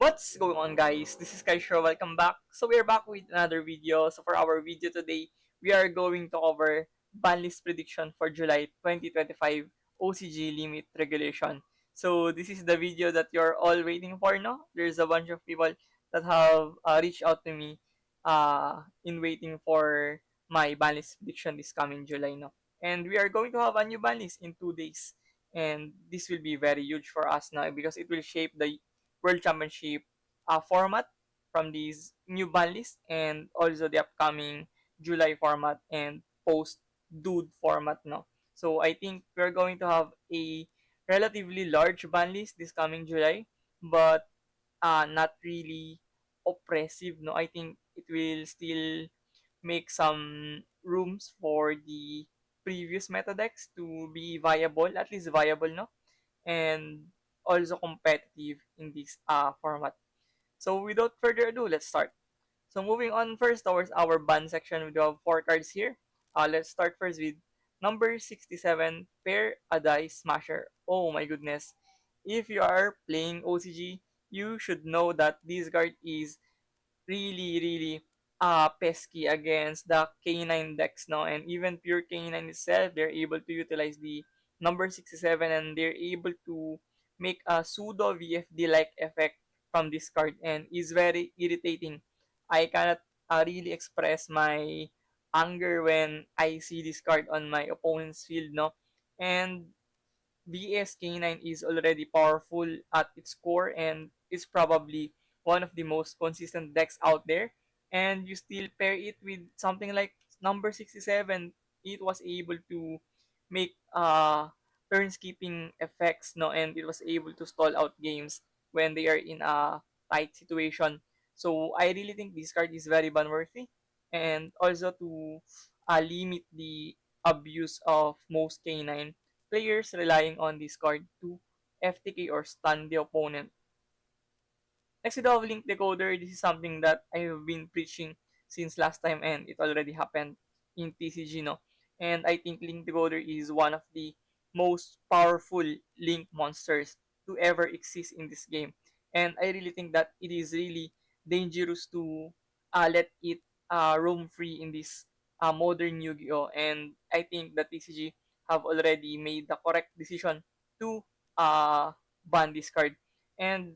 What's going on, guys? This is Kaisho. Welcome back. So we're back with another video. So for our video today, we are going to cover Banlist prediction for July 2025 OCG limit regulation. So this is the video that you're all waiting for now. There's a bunch of people that have reached out to me in waiting for my Banlist prediction this coming July now. And we are going to have a new Banlist in 2 days. And this will be very huge for us now because it will shape the World Championship format from these new ban list and also the upcoming July format and post DOOD format no. So I think we're going to have a relatively large ban list this coming July, but not really oppressive no. I think it will still make some rooms for the previous meta decks to be viable, at least viable no, and also competitive in this format. So without further ado, let's start. So moving on first towards our ban section, we do have 4 cards here. Let's start first with number 67, Pair a Dice Smasher. Oh my goodness. If you are playing OCG, you should know that this card is really pesky against the K9 decks no, and even pure K9 itself, they're able to utilize the number 67 and they're able to make a pseudo VFD like effect from this card and is very irritating. I cannot really express my anger when I see this card on my opponent's field no, and BSK9 is already powerful at its core and is probably one of the most consistent decks out there. And you still pair it with something like number 67, it was able to make turn skipping effects no, and it was able to stall out games when they are in a tight situation. So I really think this card is very ban worthy, and also to limit the abuse of most K9 players relying on this card to FTK or stun the opponent. Next to the link decoder, this is something that I have been preaching since last time and it already happened in TCG no. And I think link decoder is one of the most powerful link monsters to ever exist in this game. And I really think that it is really dangerous to let it roam free in this modern Yu-Gi-Oh! And I think that TCG have already made the correct decision to ban this card. And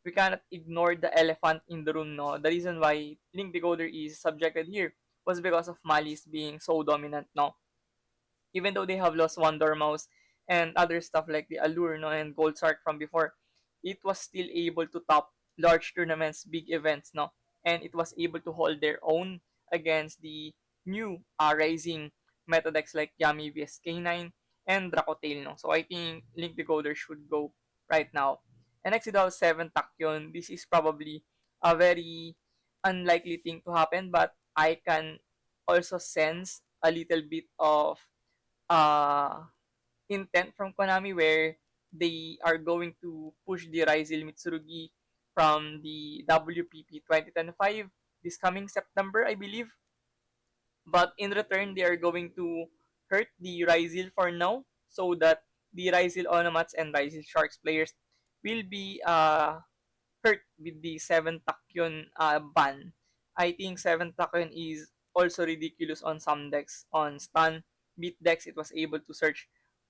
we cannot ignore the elephant in the room, no? The reason why Link Decoder is subjected here was because of Malice being so dominant, no? Even though they have lost Wonder Mouse and other stuff like the Allure, no, and Gold Shark from before, it was still able to top large tournaments, big events, no? And it was able to hold their own against the new rising meta decks like Yami vs K9 and Dracotail, no? So I think Link Decoder should go right now. And next, we have 7 Tachyon. This is probably a very unlikely thing to happen, but I can also sense a little bit of uh, intent from Konami where they are going to push the Ryzel Mitsurugi from the WPP 2025 this coming September, I believe. But in return, they are going to hurt the Ryzel for now so that the Ryzel Onomats and Ryzel Sharks players will be hurt with the 7 Tachyon ban. I think 7 Tachyon is also ridiculous on some decks. On stun, beat decks, it was able to search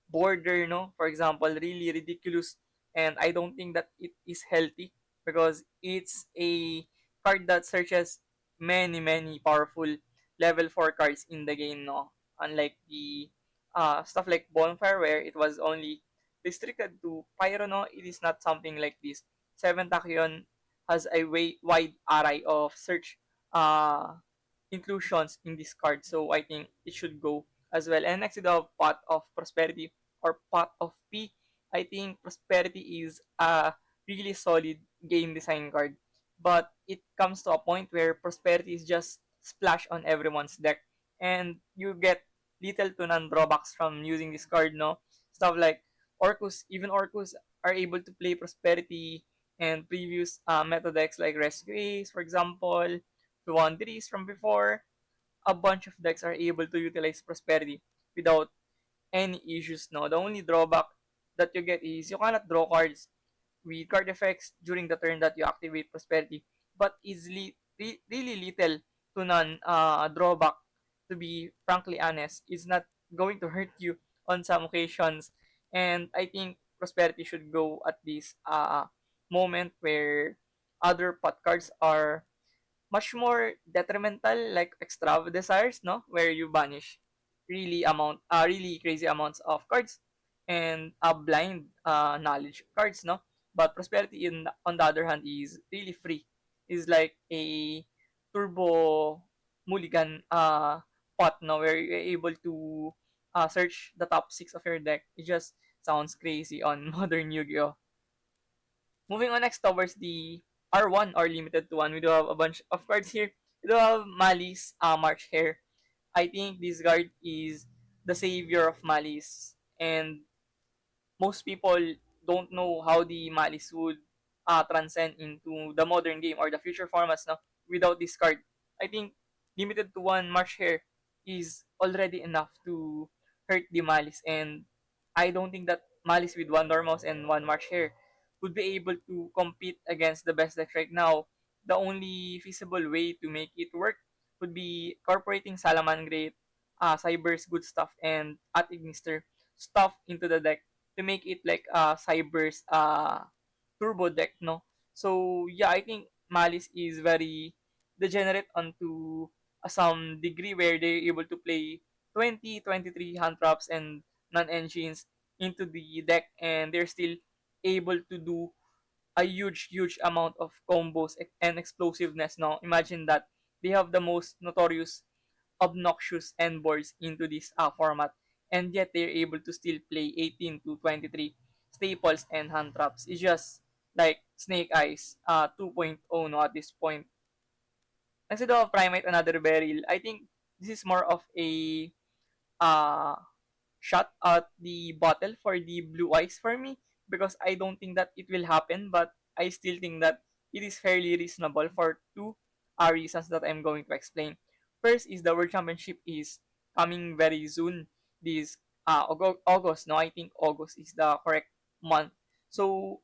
border, no? For example, really ridiculous. And I don't think that it is healthy because it's a card that searches many powerful level 4 cards in the game, no? Unlike the stuff like Bonfire where it was only restricted to Pyro, no? It is not something like this. 7 Tachyon has a wide array of search uh, inclusions in this card. So I think it should go as well. And next to the Pot of Prosperity or Pot of P, I think Prosperity is a really solid game design card. But it comes to a point where Prosperity is just splash on everyone's deck. And you get little to none drawbacks from using this card, no? Stuff like Orcus, even Orcus are able to play Prosperity and previous meta decks like Rescue Ace, for example, Wanderies from before. A bunch of decks are able to utilize Prosperity without any issues. No, the only drawback that you get is you cannot draw cards with card effects during the turn that you activate Prosperity, but is really little to none drawback. To be frankly honest, is not going to hurt you on some occasions, and I think Prosperity should go at this moment where other pot cards are much more detrimental, like extra desires, no, where you banish really crazy amounts of cards and blind knowledge cards, no. But Prosperity, on the other hand, is really free. Is like a turbo mulligan pot, no, where you're able to search the top six of your deck. It just sounds crazy on modern Yu-Gi-Oh. Moving on next towards the R1 or limited to one, we do have a bunch of cards here. We do have Malice, March Hare. I think this card is the savior of Malice, and most people don't know how the Malice would transcend into the modern game or the future formats, no, without this card. I think limited to one March Hare is already enough to hurt the Malice, and I don't think that Malice with one Dormouse and one March Hare would be able to compete against the best decks right now. The only feasible way to make it work would be incorporating Salamangreat, Cyber's good stuff, and at Ignister stuff into the deck to make it like Cyber's turbo deck, no? So yeah, I think Malice is very degenerate onto some degree where they're able to play 20, 23 hand traps and non-engines into the deck, and they're still able to do a huge amount of combos and explosiveness. Now imagine that they have the most notorious obnoxious end boards into this format, and yet they're able to still play 18 to 23 staples and hand traps. It's just like Snake Eyes 2.0, no, at this point. Instead of Primate, another Beryl, I think this is more of a uh, shot at the bottle for the Blue Eyes for me, because I don't think that it will happen, but I still think that it is fairly reasonable for two reasons that I'm going to explain. First is the World Championship is coming very soon. This August, no, I think August is the correct month. So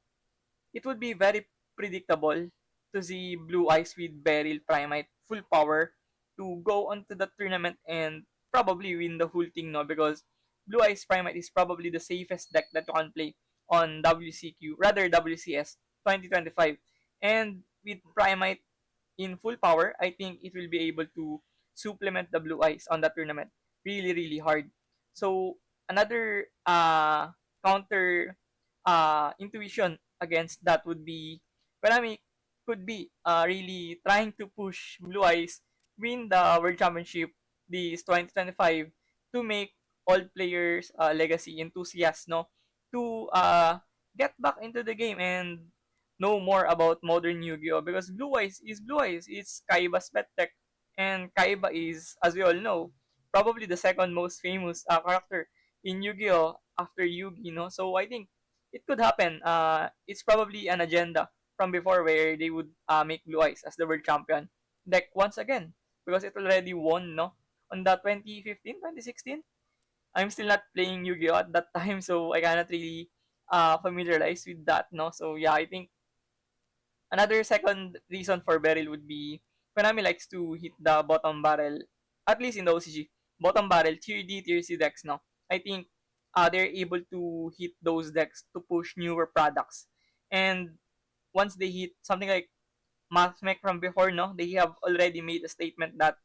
it would be very predictable to see Blue Eyes with Beryl Primite full power to go onto the tournament and probably win the whole thing, no, because Blue Eyes Primite is probably the safest deck that you can play on WCQ, rather WCS 2025. And with Primite in full power, I think it will be able to supplement the Blue Eyes on that tournament really hard. So another counter intuition against that would be Konami could be really trying to push Blue Eyes win the World Championship this 2025 to make all players legacy enthusiasts, no, to get back into the game and know more about modern Yu-Gi-Oh, because Blue Eyes is Blue Eyes. It's Kaiba's pet tech, and Kaiba is, as we all know, probably the second most famous character in Yu-Gi-Oh after Yugi, no. So I think it could happen. It's probably an agenda from before where they would make Blue Eyes as the world champion deck once again, because it already won, no, on the 2015, 2016. I'm still not playing Yu-Gi-Oh at that time, so I cannot really familiarize with that, no. So yeah, I think another second reason for Beryl would be Konami likes to hit the bottom barrel, at least in the OCG, bottom barrel, tier D, tier C decks, no. I think they're able to hit those decks to push newer products. And once they hit something like Mathmech from before, no, they have already made a statement that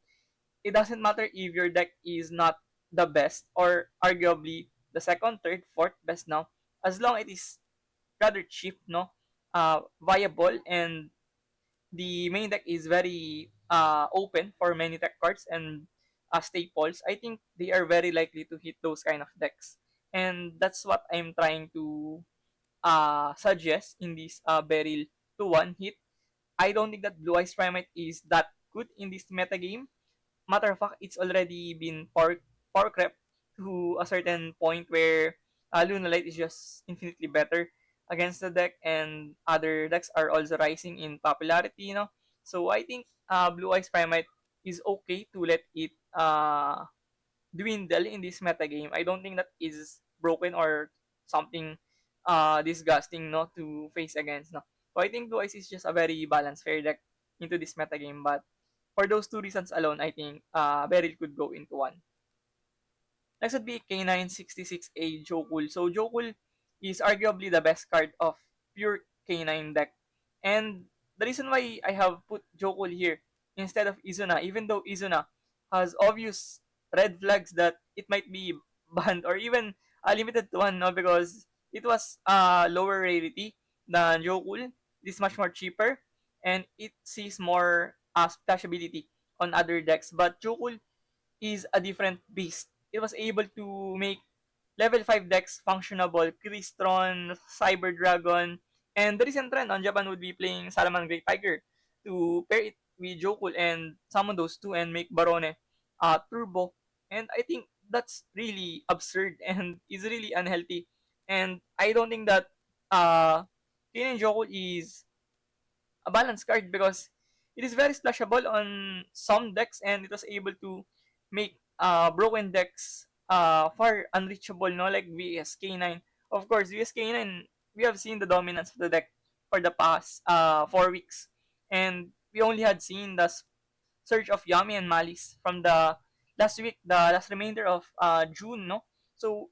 it doesn't matter if your deck is not the best or arguably the second, third, fourth best now, as long it is rather cheap, no, viable, and the main deck is very open for many tech cards and staples, I think they are very likely to hit those kind of decks. And that's what I'm trying to suggest in this Beryl to one hit. I don't think that Blue Eyes Primate is that good in this meta game. Matter of fact, it's already been power crept to a certain point where Lunalight is just infinitely better against the deck, and other decks are also rising in popularity, you know. So I think Blue Eyes Primate is okay to let it dwindle in this meta game. I don't think that is broken or something disgusting no to face against no. So I think Blue Eyes is just a very balanced fair deck into this meta game, but for those two reasons alone, I think Beryl could go into one. Next would be K966A Jokul. So Jokul is arguably the best card of pure K9 deck. And the reason why I have put Jokul here instead of Izuna, even though Izuna has obvious red flags that it might be banned or even limited to one, no, because it was lower rarity than Jokul. It is much more cheaper and it sees more splashability on other decks. But Jokul is a different beast. It was able to make level 5 decks functionable, Crystron, Cyber Dragon, and the recent trend on Japan would be playing Salaman Great Tiger to pair it with Jokul and summon those two and make Barone Turbo. And I think that's really absurd and is really unhealthy. And I don't think that Kinen Jokul is a balanced card because it is very splashable on some decks and it was able to make broken decks far unreachable, no, like VSK9. Of course, VSK9, we have seen the dominance of the deck for the past 4 weeks, and we only had seen the surge of Yami and Malice from the last week, the last remainder of June, no. So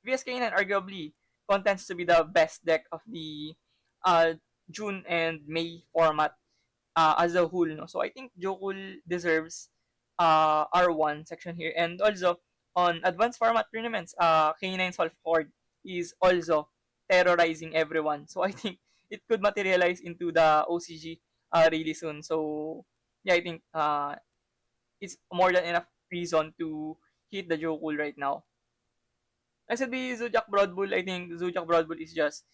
VSK9 arguably contends to be the best deck of the uh, June and May format as a whole. No? So I think Jokul deserves R1 section here. And also, on advanced format tournaments, K9 Solve Cord is also terrorizing everyone. So I think it could materialize into the OCG really soon. So yeah, I think it's more than enough reason to hit the Jokul right now. As said the Zodiac Broad Bull, I think Zodiac Broad Bull is just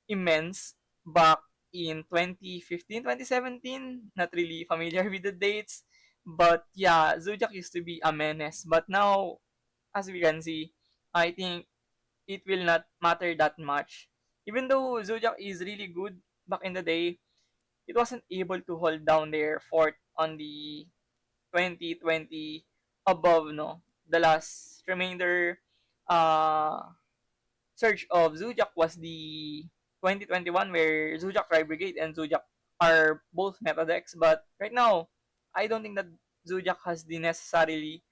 immense back in 2015, 2017. Not really familiar with the dates. But yeah, Zodiac used to be a menace. But now, as we can see, I think it will not matter that much. Even though Zodiac is really good back in the day, it wasn't able to hold down their fort on the 2020 above, no? The last remainder surge of Zodiac was the 2021 where Zodiac Cry Brigade and Zodiac are both meta decks. But right now, I don't think that Zodiac has the necessary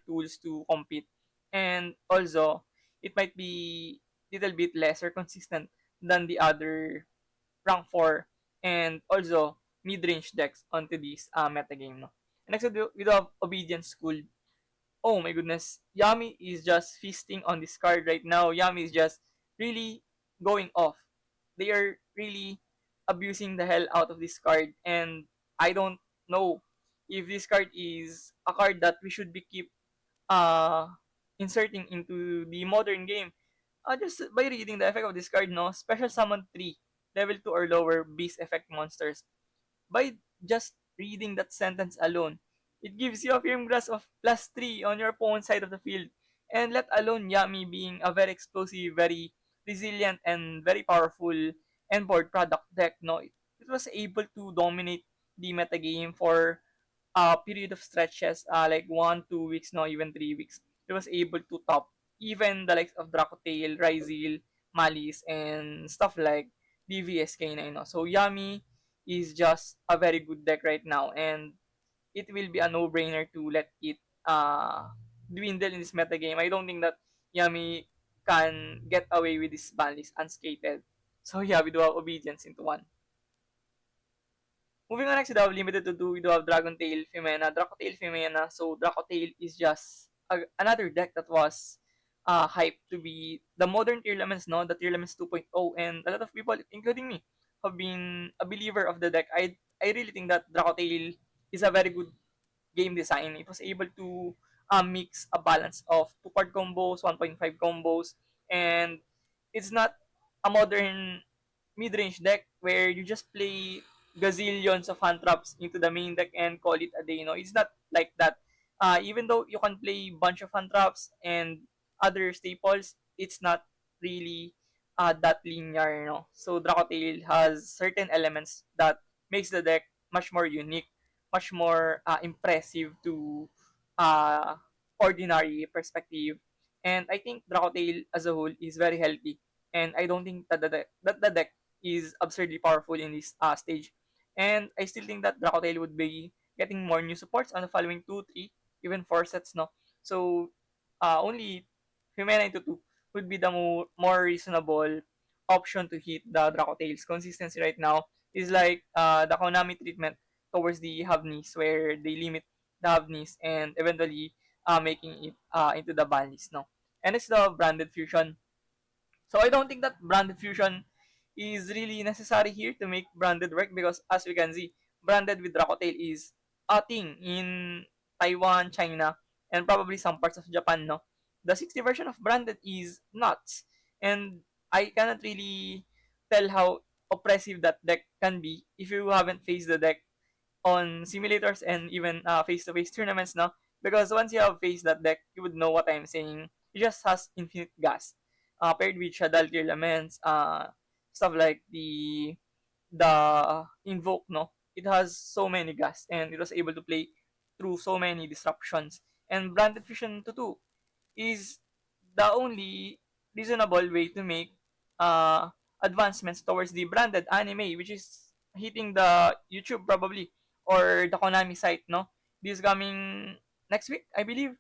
tools to compete. And also, it might be little bit lesser consistent than the other rank 4 and also mid-range decks onto this meta game. No? And next, we do have Obedience School. Oh my goodness, Yami is just feasting on this card right now. Yami is just really going off. They are really abusing the hell out of this card, and I don't know if this card is a card that we should be keep uh inserting into the modern game. Just by reading the effect of this card, no, special summon 3 level 2 or lower beast effect monsters by just reading that sentence alone. It gives you a firm grasp of +3 on your opponent's side of the field. And let alone Yami being a very explosive, very resilient, and very powerful end-board product deck, no, it was able to dominate the metagame for a period of stretches, like 1, 2 weeks, no, even 3 weeks. It was able to top even the likes of Dracotail, Ryzil, Malice, and stuff like DVSK9. No? So Yami is just a very good deck right now, and it will be a no-brainer to let it dwindle in this meta game. I don't think that Yami can get away with this banlist unscathed. So yeah, we do have Obedience into one. Moving on next, we do have Limited to Do, we do have Dragon Tail Femena, Dracotail Femena. So Dracotail is just another deck that was hyped to be the modern tier laments, no? The tier laments 2.0, and a lot of people, including me, have been a believer of the deck. I really think that Dracotail is a very good game design. It was able to mix a balance of 2 card combos, 1.5 combos, and it's not a modern mid-range deck where you just play gazillions of hand traps into the main deck and call it a day. No, it's not like that. Even though you can play bunch of hand traps and other staples, it's not really that linear. No, so Dracotail has certain elements that makes the deck much more unique, much more impressive to ordinary perspective. And I think Dracotail as a whole is very healthy and I don't think that the deck is absurdly powerful in this stage. And I still think that Dracotail would be getting more new supports on the following 2, 3, even 4 sets, no? So, only Humana into 2 would be the more reasonable option to hit the Dracotail's consistency right now is like the Konami treatment towards the Havnis, where they limit the Havnis and eventually making it into the ban list, no? And it's the branded fusion. So I don't think that branded fusion is really necessary here to make branded work, because as we can see, branded with Rakotail is a thing in Taiwan, China, and probably some parts of Japan, no? The 60 version of branded is nuts. And I cannot really tell how oppressive that deck can be if you haven't faced the deck on simulators and even face-to-face tournaments now. Because once you have faced that deck, you would know what I'm saying. It just has infinite gas. Paired with Shadow Gear Laments, stuff like the Invoke, no? It has so many gas and it was able to play through so many disruptions. And Branded Fusion 2 is the only reasonable way to make uh, advancements towards the branded anime, which is hitting the YouTube probably or the Konami site. No, this coming next week, I believe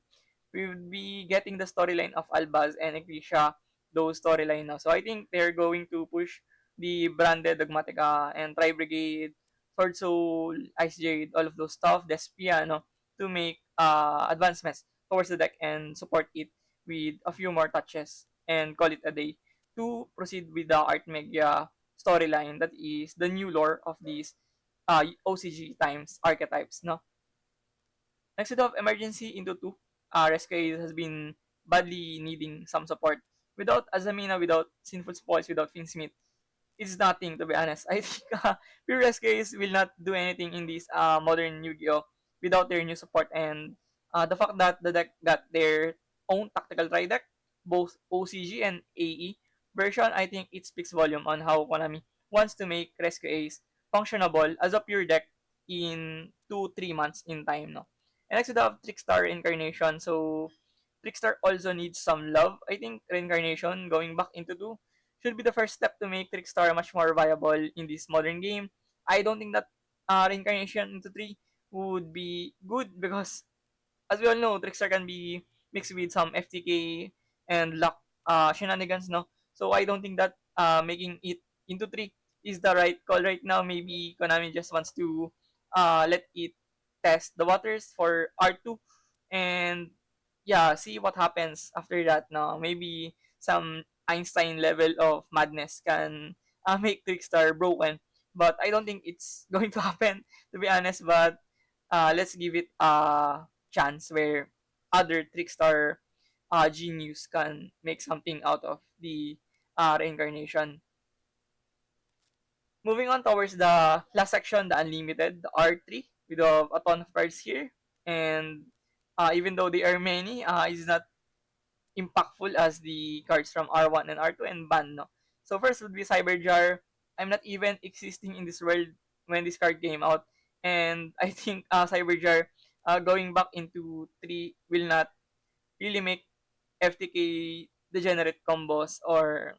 we would be getting the storyline of Albaz and Egrisha, those storyline now. So I think they're going to push the branded Dogmatica and Tri Brigade, Sword Soul, Ice Jade, all of those stuff, Despia, no, to make advancements towards the deck and support it with a few more touches and call it a day to proceed with the Art Media storyline that is the new lore of these OCG times archetypes. No, next we have Emergency into 2. Rescue has been badly needing some support. Without Azamina, without Sinful Spoils, without Finsmith, it's nothing, to be honest. I think Pure SKs will not do anything in this modern Yu-Gi-Oh without their new support, and the fact that the deck got their own tactical try deck, both OCG and AE version, I think it speaks volume on how Konami wants to make Rescue Ace functionable as a pure deck in 2-3 months in time, no. And next we have Trickstar Incarnation. So Trickstar also needs some love. I think Reincarnation going back into 2 should be the first step to make Trickstar much more viable in this modern game. I don't think that Reincarnation into 3 would be good, because as we all know, Trickstar can be mixed with some FTK and luck shenanigans, no? So I don't think that making it into 3 is the right call right now. Maybe Konami just wants to let it test the waters for R2 and yeah, see what happens after that. No, maybe some Einstein level of madness can make Trickstar broken, but I don't think it's going to happen, to be honest. But let's give it a chance where other Trickstar genius can make something out of the reincarnation. Moving on towards the last section, the Unlimited, the R3, with a ton of cards here. And even though they are many, it's not impactful as the cards from R1 and R2 and Ban, no? So first would be Cyberjar. I'm not even existing in this world when this card came out. And I think Cyberjar going back into 3 will not really make FTK degenerate combos or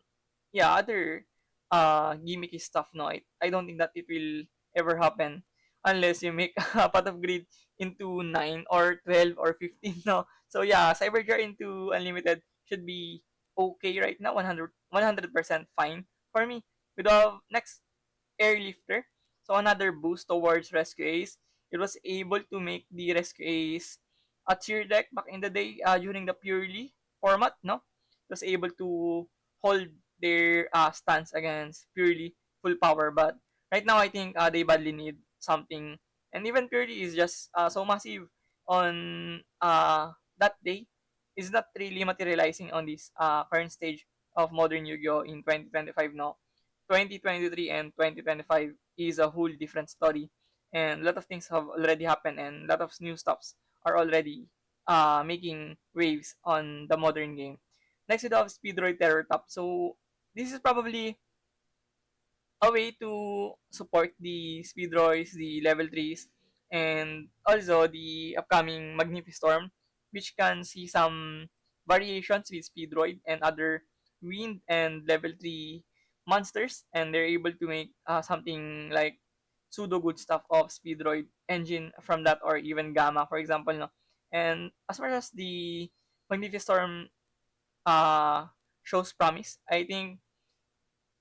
yeah, other gimmicky stuff. No, I don't think that it will ever happen unless you make a pot of greed into 9 or 12 or 15. No, so yeah, Cyberjar into Unlimited should be okay right now. 100% fine for me. With the next Airlifter, so another boost towards Rescue Ace. It was able to make the Rescue Ace a tier deck back in the day during the purely format, no? It was able to hold their stance against purely full power, but right now I think they badly need something. And even purely is just so massive on that day is not really materializing on this current stage of modern Yu-Gi-Oh in 2025, no? 2023 and 2025 is a whole different story, and a lot of things have already happened and a lot of new stuffs are already making waves on the modern game. Next we have Speedroid Terror Top. So this is probably a way to support the Speedroids, the level 3s, and also the upcoming Magnificent Storm, which can see some variations with Speedroid and other wind and level 3 monsters, and they're able to make something like pseudo good stuff of Speedroid engine from that, or even Gamma, for example, no. And as far as the Magnificent uh, shows promise, I think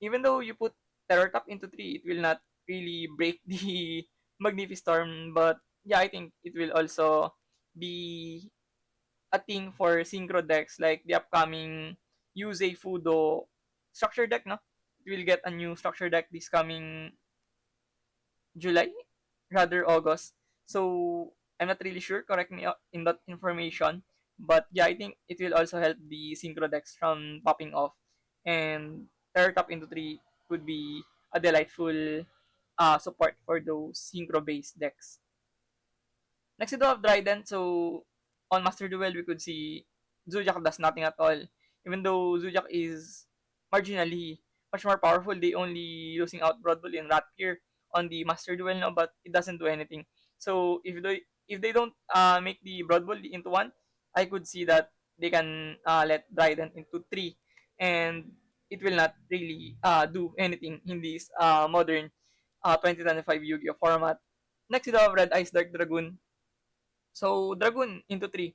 even though you put Terror Tap into 3, it will not really break the Magnificent, but yeah, I think it will also be a thing for synchro decks like the upcoming Yusei Fudo structure deck, no? It will get a new structure deck this coming July, rather August. So I'm not really sure. Correct me in that information. But yeah, I think it will also help the synchro decks from popping off, and Terror Top into 3 could be a delightful support for those synchro based decks. Next, we do have Dryden. So, on Master Duel, we could see Zodiac does nothing at all. Even though Zodiac is marginally much more powerful, they only losing out Broad Bull and Ratpier on the Master Duel now, but it doesn't do anything. So, if they don't make the Broad Bull into one, I could see that they can let Dryden into three, and it will not really do anything in this modern 2025 Yu-Gi-Oh format. Next, we have Red Ice Dark Dragoon. So Dragoon into 3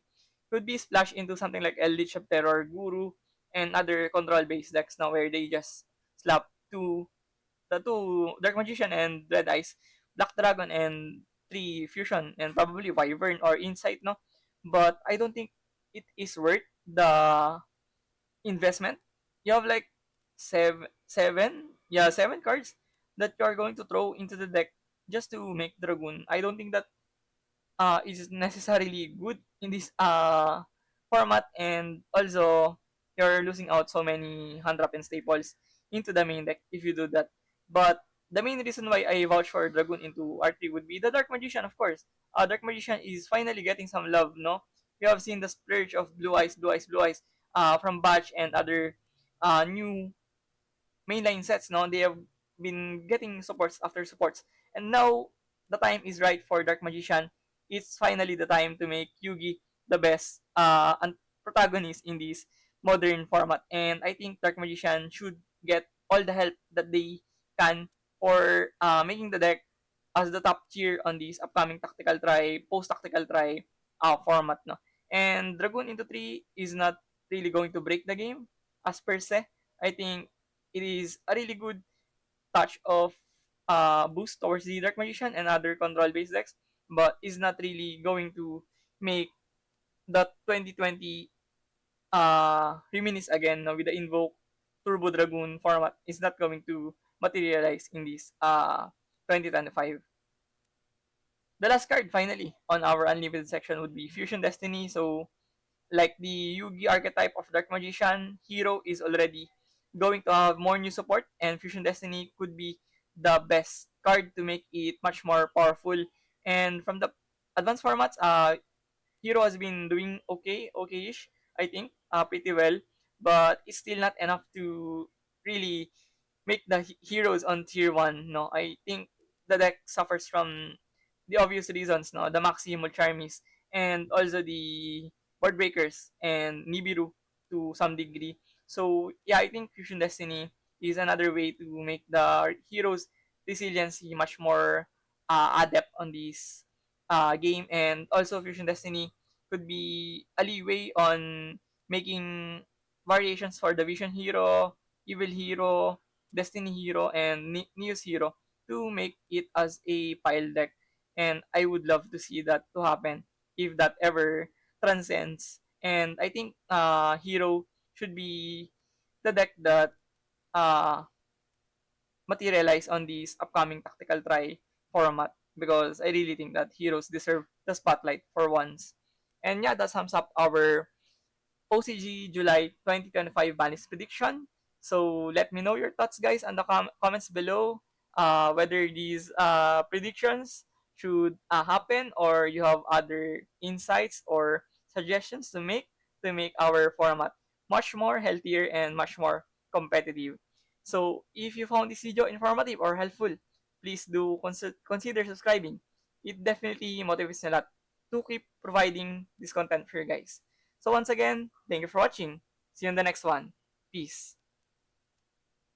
could be splashed into something like Eldritch of Terror, Guru, and other control-based decks now where they just slap the two Dark Magician and Red Eyes, Black Dragon and 3 Fusion, and probably Wyvern or Insight, no? But I don't think it is worth the investment. You have like seven cards that you are going to throw into the deck just to make Dragoon. I don't think that is necessarily good in this format, and also you're losing out so many hand drop and staples into the main deck if you do that. But the main reason why I vouch for Dragoon into R3 would be the Dark Magician, of course. Dark Magician is finally getting some love, no? We have seen the splurge of Blue Eyes, Blue Eyes, Blue Eyes from Batch and other new mainline sets, no, they have been getting supports after supports. And now the time is right for Dark Magician. It's finally the time to make Yugi the best protagonist in this modern format. And I think Dark Magician should get all the help that they can for making the deck as the top tier on this upcoming tactical try, post tactical try format. No? And Dragoon into 3 is not really going to break the game as per se. I think it is a really good touch of boost towards the Dark Magician and other control based decks, but is not really going to make the 2020 reminisce again, no, with the Invoke Turbo Dragoon format. Is not going to materialize in this 2025. The last card finally on our unlimited section would be Fusion Destiny. So like the Yugi archetype of Dark Magician, Hero is already going to have more new support, and Fusion Destiny could be the best card to make it much more powerful. And from the advanced formats, Hero has been doing okay-ish, I think, pretty well, but it's still not enough to really make the heroes on tier 1. No, I think the deck suffers from the obvious reasons, no, the Maximum Charmis and also the board breakers and Nibiru to some degree. So yeah, I think Fusion Destiny is another way to make the heroes resiliency much more adept on this game. And also Fusion Destiny could be a leeway on making variations for the Vision Hero, Evil Hero, Destiny Hero, and News Hero to make it as a pile deck. And I would love to see that to happen if that ever transcends. And I think Hero should be the deck that uh, materialize on this upcoming tactical try format, because I really think that heroes deserve the spotlight for once. And yeah, that sums up our OCG July 2025 Banlist prediction. So let me know your thoughts, guys, on the comments below. Whether these predictions should happen, or you have other insights or suggestions to make our format much more healthier and much more competitive. So if you found this video informative or helpful, please do consider subscribing. It definitely motivates me a lot to keep providing this content for you guys. So once again, thank you for watching. See you in the next one. Peace.